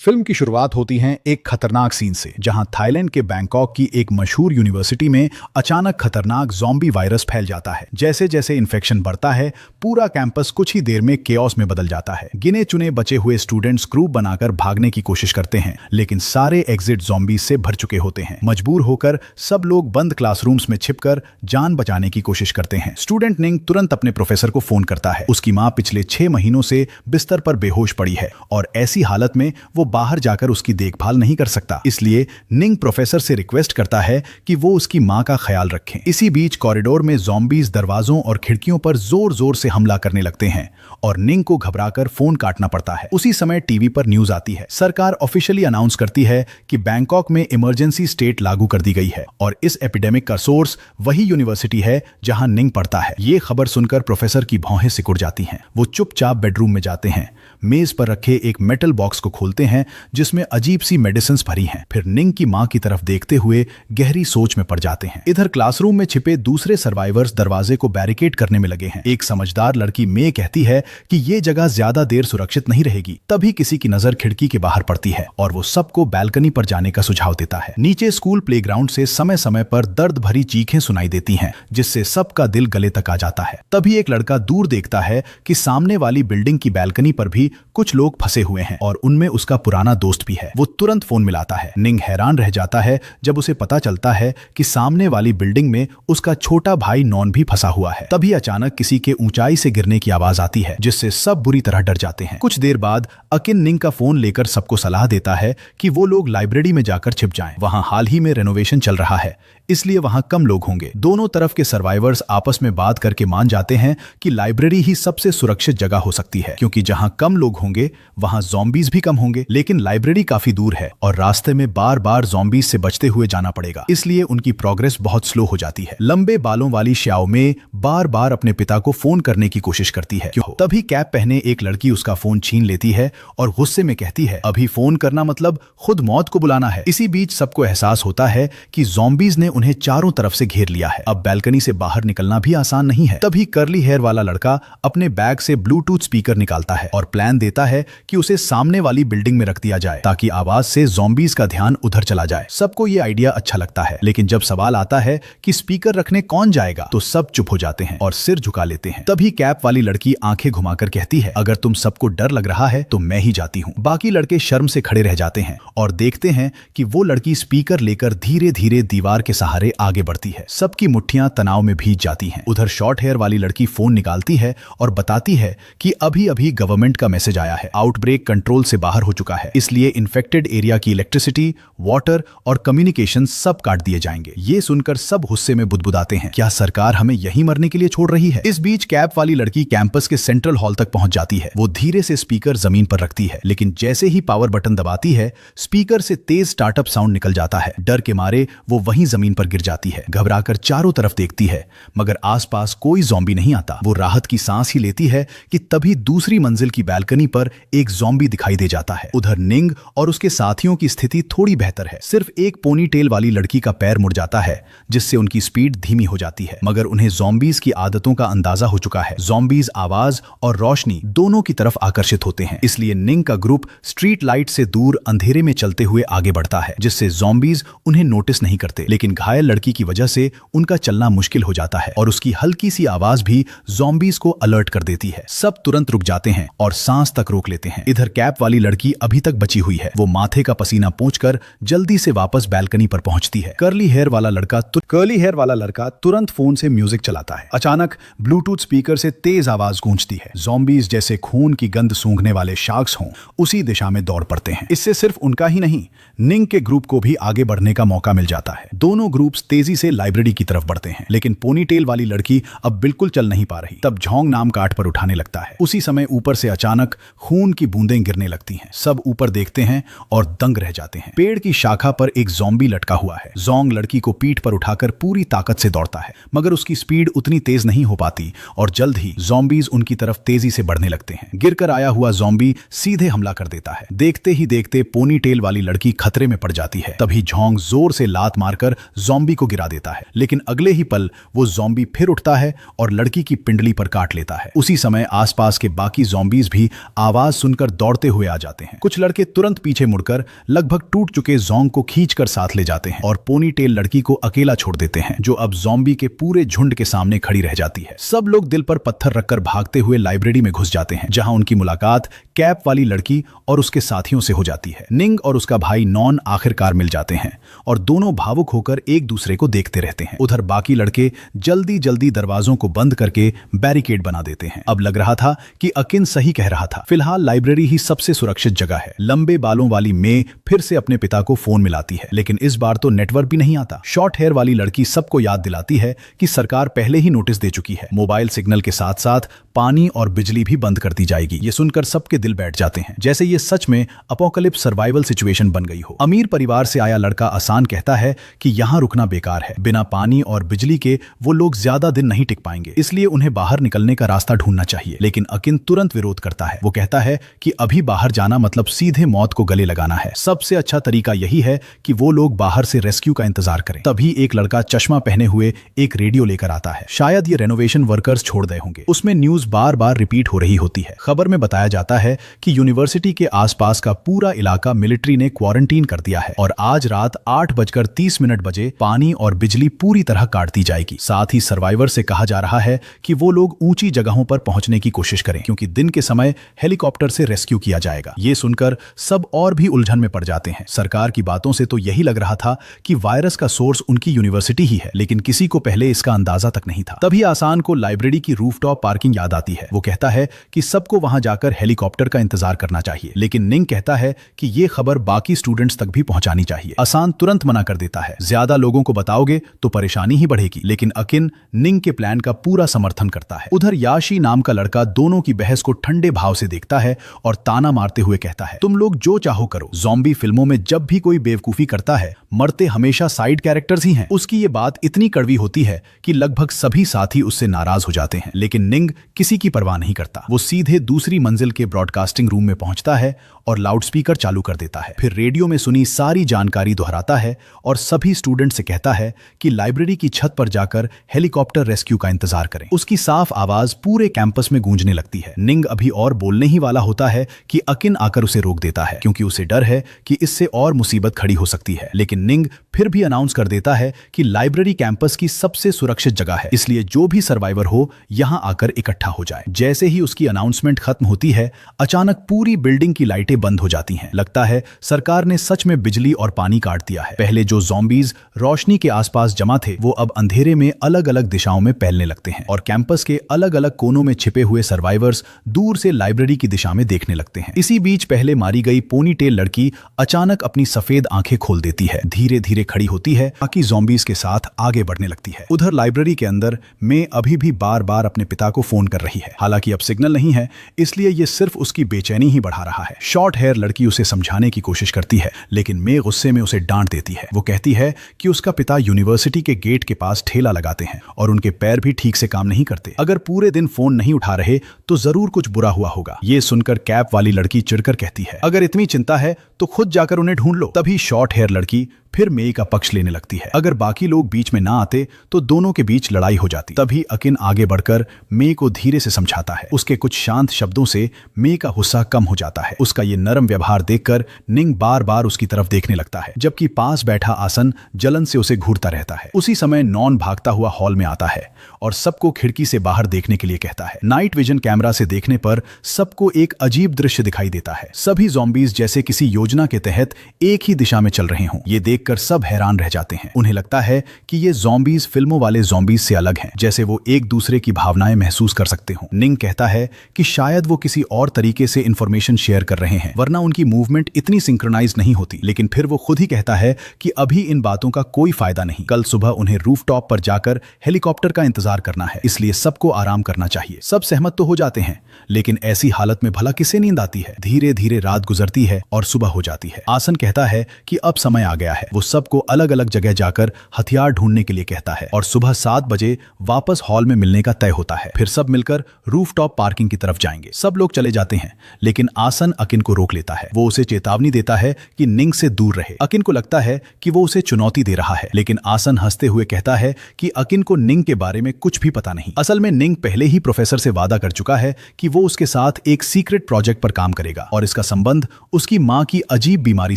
Film की शुरुआत होती है एक खतरनाक सीन से, जहां थाईलैंड के बैंकॉक की एक मशहूर यूनिवर्सिटी में अचानक खतरनाक ज़ॉम्बी वायरस फैल जाता है। जैसे जैसे इन्फेक्शन बढ़ता है, पूरा कैंपस कुछ ही देर में केओस में बदल जाता है। गिने चुने बचे हुए स्टूडेंट्स ग्रुप बनाकर भागने की कोशिश करते हैं, लेकिन सारे एग्जिट ज़ॉम्बीज से भर चुके होते हैं। मजबूर होकर सब लोग बंद क्लासरूम्स में छिपकर जान बचाने की कोशिश करते हैं। स्टूडेंट निंग तुरंत अपने प्रोफेसर को फोन करता है। उसकी माँ पिछले 6 महीनों से बिस्तर पर बेहोश पड़ी है और ऐसी हालत में वो बाहर जाकर उसकी देखभाल नहीं कर सकता। इसलिए निंग प्रोफेसर से रिक्वेस्ट करता है कि वो उसकी मां का ख्याल रखें। इसी बीच कॉरिडोर में ज़ॉम्बीज दरवाजों और खिड़कियों पर जोर जोर से हमला करने लगते हैं और निंग को घबराकर फोन काटना पड़ता है। उसी समय टीवी पर न्यूज आती है। सरकार ऑफिशियली अनाउंस करती है कि बैंकॉक में इमरजेंसी स्टेट लागू कर दी गई है और इस एपिडेमिक का सोर्स वही यूनिवर्सिटी है जहां निंग पढ़ता है। ये खबर सुनकर प्रोफेसर की भौहें सिकुड़ जाती हैं। वो चुपचाप बेडरूम में जाते हैं, मेज पर रखे एक मेटल बॉक्स को खोलते हैं जिसमें अजीब सी मेडिसिन भरी हैं। फिर निंग की मां की तरफ देखते हुए गहरी सोच में पड़ जाते हैं। इधर क्लासरूम में छिपे दूसरे सर्वाइवर्स दरवाजे को बैरिकेड करने में लगे हैं। एक समझदार लड़की मे कहती है कि ये जगह ज्यादा देर सुरक्षित नहीं रहेगी। तभी किसी की नजर खिड़की के बाहर पड़ती है और वो सबको बैल्कनी पर जाने का सुझाव देता है। नीचे स्कूल प्लेग्राउंड से समय समय पर दर्द भरी चीखें सुनाई देती हैं, जिससे सबका दिल गले तक आ जाता है। तभी एक लड़का दूर देखता है कि सामने वाली बिल्डिंग की बैल्कनी पर भी कुछ लोग फंसे हुए हैं और उनमें उसका पुराना दोस्त भी है। वो तुरंत फोन मिलाता है। निंग हैरान रह जाता है जब उसे पता चलता है कि सामने वाली बिल्डिंग में उसका छोटा भाई नॉन भी फंसा हुआ है। तभी अचानक किसी के ऊंचाई से गिरने की आवाज आती है, जिससे सब बुरी तरह डर जाते हैं। कुछ देर बाद अकिन निंग का फोन लेकर सबको सलाह देता है कि वो लोग लाइब्रेरी में जाकर छिप जाएं। वहां हाल ही में रेनोवेशन चल रहा है, इसलिए वहां कम लोग होंगे। दोनों तरफ के सर्वाइवर्स आपस में बात करके मान जाते हैं कि लाइब्रेरी ही सबसे सुरक्षित जगह हो सकती है, क्योंकि जहां कम लोग होंगे वहां ज़ॉम्बीज भी कम होंगे। लेकिन लाइब्रेरी काफी दूर है और रास्ते में बार बार ज़ॉम्बीज से बचते हुए जाना पड़ेगा, इसलिए उनकी प्रोग्रेस बहुत स्लो हो जाती है। लंबे बालों वाली श्याओ में बार बार अपने पिता को फोन करने की कोशिश करती है। तभी कैप पहने एक लड़की उसका फोन छीन लेती है और गुस्से में कहती है, अभी फोन करना मतलब खुद मौत को बुलाना है। इसी बीच सबको एहसास होता है कि ज़ॉम्बीज ने उन्हें चारों तरफ से घेर लिया है। अब बैल्कनी से बाहर निकलना भी आसान नहीं है। तभी कर्ली हेयर वाला लड़का अपने बैग से ब्लूटूथ स्पीकर निकालता है और प्लान देता है कि उसे सामने वाली बिल्डिंग में रख दिया जाए, ताकि आवाज से ज़ॉम्बीज का ध्यान उधर चला जाए। सबको ये आइडिया अच्छा लगता है, लेकिन जब सवाल आता है कि स्पीकर रखने कौन जाएगा, तो सब चुप हो जाते हैं और सिर झुका लेते हैं। तभी कैप वाली लड़की आंखें घुमाकर कहती है, अगर तुम सबको डर लग रहा है तो मैं ही जाती हूँ। बाकी लड़के शर्म से खड़े रह जाते हैं और देखते हैं कि वो लड़की स्पीकर लेकर धीरे धीरे दीवार के सहारे आगे बढ़ती है। सबकी मुट्ठियां तनाव में भीग जाती हैं। उधर शॉर्ट हेयर वाली लड़की फोन निकालती है और बताती है कि अभी अभी गवर्नमेंट का मैसेज आया है, आउटब्रेक कंट्रोल से बाहर हो चुका है, इसलिए इन्फेक्टेड एरिया की इलेक्ट्रिसिटी, वाटर और कम्युनिकेशन सब काट दिए जाएंगे। ये सुनकर सब गुस्से में बुदबुदाते हैं, क्या सरकार हमें यहीं मरने के लिए छोड़ रही है। इस बीच कैप वाली लड़की कैंपस के सेंट्रल हॉल तक पहुंच जाती है। वो धीरे से स्पीकर जमीन पर रखती है, लेकिन जैसे ही पावर बटन दबाती है, स्पीकर से तेज स्टार्टअप साउंड निकल जाता है। डर के मारे वो वहीं जमीन पर गिर जाती है। घबराकर चारों तरफ देखती है, मगर आसपास कोई ज़ॉम्बी नहीं आता। वो राहत की सांस ही लेती है कि तभी दूसरी मंजिल की बैल्कनी पर एक ज़ॉम्बी दिखाई दे जाता है। उधर निंग और उसके साथियों की स्थिति थोड़ी बेहतर है। सिर्फ एक पोनी टेल वाली लड़की का पैर मुड़ जाता है, जिससे उनकी स्पीड धीमी हो जाती है, मगर उन्हें ज़ॉम्बीज की आदतों का अंदाजा हो चुका है। ज़ॉम्बीज आवाज और रोशनी दोनों की तरफ आकर्षित होते हैं, इसलिए निंग का ग्रुप स्ट्रीट लाइट से दूर अंधेरे में चलते हुए आगे बढ़ता है, जिससे ज़ॉम्बीज उन्हें नोटिस नहीं करते। लेकिन घायल लड़की की वजह से उनका चलना मुश्किल हो जाता है और उसकी हल्की सी आवाज भी ज़ॉम्बीज को अलर्ट कर देती है। सब तुरंत रुक जाते हैं और सांस तक रोक लेते हैं। इधर कैप वाली लड़की अभी तक बची हुई है। वो माथे का पसीना पोंछकर जल्दी से वापस बैल्कनी पर पहुंचती है। कर्ली हेयर वाला लड़का तुरंत फोन से म्यूजिक चलाता है। अचानक ब्लूटूथ स्पीकर से तेज आवाज गूंजती है। ज़ॉम्बीज जैसे खून की गंध सूंघने वाले शार्क्स हों, उसी दिशा में दौड़ पड़ते हैं। इससे सिर्फ उनका ही नहीं, निंग के ग्रुप को भी आगे बढ़ने का मौका मिल जाता है। दोनों ग्रुप्स तेजी से लाइब्रेरी की तरफ बढ़ते हैं, लेकिन पोनीटेल वाली लड़की अब बिल्कुल चल नहीं पा रही। तब झोंग नाम काठ पर उठाने लगता है। उसी समय ऊपर से अचानक खून की बूंदें गिरने लगती हैं। सब ऊपर देखते हैं और दंग रह जाते हैं। पेड़ की शाखा पर एक ज़ॉम्बी लटका हुआ है। ज़ोंग लड़की को पीठ पर उठाकर पूरी ताकत से दौड़ता है, मगर उसकी स्पीड उतनी तेज नहीं हो पाती और जल्द ही ज़ॉम्बीज उनकी तरफ तेजी से बढ़ने लगते हैं। गिरकर आया हुआ ज़ॉम्बी सीधे हमला कर देता है। देखते ही देखते पोनी टेल वाली लड़की खतरे में पड़ जाती है। तभी झोंग जोर से लात मारकर जॉम्बी को गिरा देता है, लेकिन अगले ही पल वो जॉम्बी फिर उठता है और लड़की की पिंडली पर काट लेता है। उसी समय आसपास के बाकी जॉम्बीज भी आवाज सुनकर दौड़ते हुए आ जाते हैं। कुछ लड़के तुरंत पीछे मुड़कर लगभग टूट चुके जोंग को खींचकर साथ ले जाते हैं और पोनीटेल लड़की को अकेला छोड़ देते हैं, जो अब जॉम्बी के पूरे झुंड के सामने खड़ी रह जाती है। सब लोग दिल पर पत्थर रखकर भागते हुए लाइब्रेरी में घुस जाते हैं, जहां उनकी मुलाकात कैप वाली लड़की और उसके साथियों से हो जाती है। निंग और उसका भाई नॉन आखिरकार मिल जाते हैं और दोनों भावुक होकर एक दूसरे को देखते रहते हैं। उधर बाकी लड़के जल्दी जल्दी दरवाजों को बंद करके बैरिकेड बना देते हैं। अब लग रहा था कि अकिन सही कह रहा था। फिलहाल लाइब्रेरी ही सबसे सुरक्षित जगह है। लंबे बालों वाली मे फिर से अपने पिता को फोन मिलाती है, लेकिन इस बार तो नेटवर्क भी नहीं आता। शॉर्ट हेयर वाली लड़की सबको याद दिलाती है कि सरकार पहले ही नोटिस दे चुकी है। मोबाइल सिग्नल के साथ साथ पानी और बिजली भी बंद कर दी जाएगी। ये सुनकर सबके दिल बैठ जाते हैं, जैसे ये सच में अपोकलिप्स सर्वाइवल सिचुएशन बन गई हो। अमीर परिवार से आया लड़का आसान कहता है कि यहाँ रुकना बेकार है। बिना पानी और बिजली के वो लोग ज्यादा दिन नहीं टिक पाएंगे, इसलिए उन्हें बाहर निकलने का रास्ता ढूंढना चाहिए। लेकिन अकिन तुरंत विरोध करता है। वो कहता है कि अभी बाहर जाना मतलब सीधे मौत को गले लगाना है। सबसे अच्छा तरीका यही है कि वो लोग बाहर से रेस्क्यू का इंतजार करें। तभी एक लड़का चश्मा पहने हुए एक रेडियो लेकर आता है। शायद ये रेनोवेशन वर्कर्स छोड़ गए होंगे। उसमें न्यूज बार बार रिपीट हो रही होती है। खबर में बताया जाता है कि यूनिवर्सिटी के आसपास का पूरा इलाका मिलिट्री ने क्वारंटीन कर दिया है और आज रात 8:30 बजे पानी और बिजली पूरी तरह काट दी जाएगी। साथ ही सर्वाइवर से कहा जा रहा है कि वो लोग ऊंची जगहों पर पहुंचने की कोशिश करें, क्योंकि दिन के समय हेलीकॉप्टर से रेस्क्यू किया जाएगा। ये सुनकर सब और भी उलझन में पड़ जाते हैं। सरकार की बातों से तो यही लग रहा था कि वायरस का सोर्स उनकी यूनिवर्सिटी ही है, लेकिन किसी को पहले इसका अंदाजा तक नहीं था। तभी आसान को लाइब्रेरी की रूफटॉप पार्किंग याद आती है। वो कहता है कि सबको वहां जाकर हेलीकॉप्टर का इंतजार करना चाहिए, लेकिन निंग कहता है कि ये खबर बाकी स्टूडेंट्स तक भी पहुंचानी चाहिए। आसान तुरंत मना कर देता है, ज्यादा लोगों को बताओगे तो परेशानी ही बढ़ेगी। लेकिन अकिन निंग के प्लान का पूरा समर्थन करता है। उधर याशी नाम का लड़का दोनों की बहस को ठंडे भाव से देखता है और ताना मारते हुए कहता है, तुम लोग जो चाहो करो। ज़ॉम्बी फिल्मों में जब भी कोई बेवकूफी करता है, मरते हमेशा साइड कैरेक्टर्स ही हैं। उसकी ये बात इतनी कड़वी होती है कि लगभग सभी साथी उससे नाराज हो जाते हैं, लेकिन निंग किसी की परवाह नहीं करता। वो सीधे दूसरी मंजिल के ब्रॉडकास्टिंग रूम में पहुंचता है और लाउडस्पीकर चालू कर देता है। फिर रेडियो में सुनी सारी जानकारी दोहराता है और सभी स्टूडेंट से कहता है कि लाइब्रेरी की छत पर जाकर हेलीकॉप्टर रेस्क्यू का इंतजार करें। उसकी साफ आवाज पूरे कैंपस में गूंजने लगती है। निंग अभी और बोलने ही वाला होता है कि अकिन आकर उसे रोक देता है, क्योंकि उसे डर है कि इससे और मुसीबत खड़ी हो सकती है। लेकिन निंग फिर भी अनाउंस कर देता है कि लाइब्रेरी कैंपस की सबसे सुरक्षित जगह है, इसलिए जो भी सर्वाइवर हो यहां आकर इकट्ठा हो जाए। जैसे ही उसकी अनाउंसमेंट खत्म होती है, अचानक पूरी बिल्डिंग की लाइटें बंद हो जाती हैं। लगता है सरकार ने सच में बिजली और पानी काट दिया है। पहले जो ज़ॉम्बीज रोशनी के आसपास जमा थे, वो अब अंधेरे में अलग अलग दिशाओं में फैलने लगते हैं और कैंपस के अलग अलग कोनों में छिपे हुए सर्वाइवर्स दूर से लाइब्रेरी की दिशा में देखने लगते हैं। इसी बीच पहले मारी गई पोनीटेल लड़की अचानक अपनी सफेद आंखें खोल देती है, धीरे धीरे खड़ी होती है, बाकी ज़ॉम्बीज के साथ आगे बढ़ने लगती है। उधर लाइब्रेरी के अंदर मे अभी भी बार बार अपने पिता को फोन कर रही है। हालांकि अब सिग्नल नहीं है, इसलिए ये सिर्फ उसकी बेचैनी ही बढ़ा रहा है। शॉर्ट हेयर लड़की उसे समझाने की कोशिश करती है, लेकिन मे गुस्से में उसे डांट देती है। वो कहती है कि उसका पिता यूनिवर्सिटी के गेट के पास ठेला लगाते हैं और उनके पैर भी ठीक से काम नहीं करते। अगर पूरे दिन फोन नहीं उठा रहे तो जरूर कुछ बुरा हुआ होगा। ये सुनकर कैप वाली लड़की चिढ़कर कहती है, अगर इतनी चिंता है तो खुद जाकर उन्हें ढूंढ लो। तभी शॉर्ट हेयर लड़की फिर मे का पक्ष लेने लगती है। अगर बाकी लोग बीच में ना आते तो दोनों के बीच लड़ाई हो जाती। तभी अकिन आगे बढ़कर मे को धीरे से समझाता है। उसके कुछ शांत शब्दों से मे का गुस्सा कम हो जाता है। उसका ये नरम व्यवहार देखकर निंग बार बार उसकी तरफ देखने लगता है, जबकि पास बैठा आसन जलन से उसे घूरता रहता है। उसी समय नॉन भागता हुआ हॉल में आता है और सबको खिड़की से बाहर देखने के लिए कहता है। नाइट विजन कैमरा से देखने पर सबको एक अजीब दृश्य दिखाई देता है। सभी ज़ॉम्बीज जैसे किसी योजना के तहत एक ही दिशा में चल रहे हों। ये देखकर सब हैरान रह जाते हैं। उन्हें लगता है कि ये ज़ॉम्बीज फिल्मों वाले ज़ॉम्बीज से अलग हैं, जैसे वो एक दूसरे की भावनाएं महसूस कर सकते हों। निंग कहता है कि शायद वो किसी और तरीके से इंफॉर्मेशन शेयर कर रहे हैं, वरना उनकी मूवमेंट इतनी सिंक्रोनाइज नहीं होती। लेकिन फिर वो खुद ही कहता है कि अभी इन बातों का कोई फायदा नहीं। कल सुबह उन्हें रूफटॉप पर जाकर हेलीकॉप्टर का इंतजार करना है, इसलिए सबको आराम करना चाहिए। सब सहमत तो हो जाते हैं, लेकिन ऐसी हालत में भला किसे नींद आती है। धीरे धीरे रात गुजरती है और सुबह हो जाती है। आसन कहता है कि अब समय आ गया है। वो सबको अलग अलग जगह जाकर हथियार ढूंढने के लिए कहता है और सुबह 7 बजे वापस हॉल में मिलने का तय होता है। फिर सब मिलकर रूफटॉप पार्किंग की तरफ जाएंगे। सब लोग चले जाते हैं, लेकिन आसन अकिन को रोक लेता है। वो उसे चेतावनी देता है कि निंग से दूर रहे। अकिन को लगता है कि वो उसे चुनौती दे रहा है, लेकिन आसन हंसते हुए कहता है कि अकिन को निंग के बारे में कुछ भी पता नहीं। असल में निंग पहले ही प्रोफेसर से वादा कर चुका है कि वो उसके साथ एक सीक्रेट प्रोजेक्ट पर काम करेगा और इसका संबंध उसकी मां की अजीब बीमारी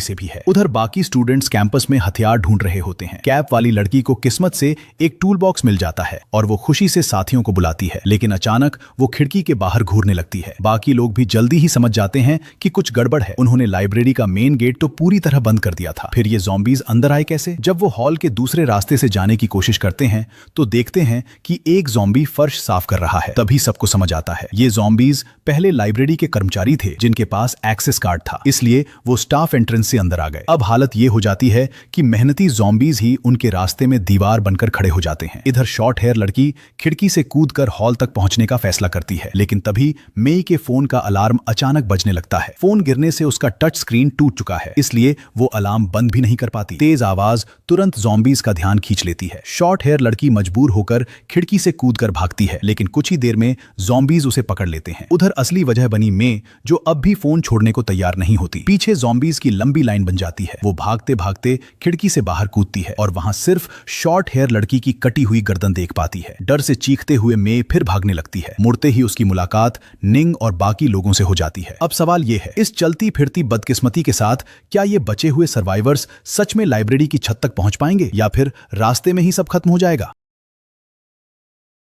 से भी है। उधर बाकी स्टूडेंट्स कैंपस में हथियार ढूंढ रहे होते हैं। कैप वाली लड़की को किस्मत से एक टूल बॉक्स मिल जाता है और वो खुशी से साथियों को बुलाती है, लेकिन अचानक वो खिड़की के बाहर घूरने लगती है। बाकी लोग भी जल्दी ही समझ जाते हैं कि कुछ गड़बड़ है। उन्होंने लाइब्रेरी का मेन गेट तो पूरी तरह बंद कर दिया था। फिर ये ज़ॉम्बीज अंदर आए कैसे? जब वो हॉल के दूसरे रास्ते से जाने की कोशिश करते हैं तो देखते हैं कि एक ज़ॉम्बी फर्श साफ कर रहा है। तभी सबको समझ आता है ये ज़ॉम्बीज पहले लाइब्रेरी के कर्मचारी थे जिनके पास एक्सेस कार्ड था, इसलिए वो स्टाफ एंट्रेंस से अंदर आ गए। अब हालत ये हो जाती है कि मेहनती ज़ॉम्बीज ही उनके रास्ते में दीवार बनकर खड़े हो जाते हैं। इधर शॉर्ट हेयर लड़की खिड़की से कूदकर हॉल तक पहुंचने का फैसला करती है, लेकिन तभी मेई के फोन का अलार्म अचानक बजने लगता है। फोन गिरने से उसका टच स्क्रीन टूट चुका है, इसलिए वो अलार्म बंद भी नहीं कर पाती। तेज आवाज तुरंत ज़ॉम्बीज का ध्यान खींच लेती है। शॉर्ट हेयर लड़की मजबूर होकर खिड़की से कूदकर भागती है, लेकिन कुछ ही देर में ज़ॉम्बीज उसे पकड़ लेते हैं। उधर असली वजह बनी मे, जो अब भी फोन छोड़ने को तैयार नहीं होती। पीछे ज़ॉम्बीज की लंबी लाइन बन जाती है। वो भागते भागते खिड़की से बाहर कूदती है और वहां सिर्फ शॉर्ट हेयर लड़की की कटी हुई गर्दन देख पाती है। डर से चीखते हुए मे फिर भागने लगती है। मुड़ते ही उसकी मुलाकात निंग और बाकी लोगों से हो जाती है। अब सवाल ये है, इस चलती फिरती बदकिस्मती के साथ क्या ये बचे हुए सर्वाइवर्स सच में लाइब्रेरी की छत तक पहुंच पाएंगे या फिर रास्ते में ही सब खत्म हो जाएगा?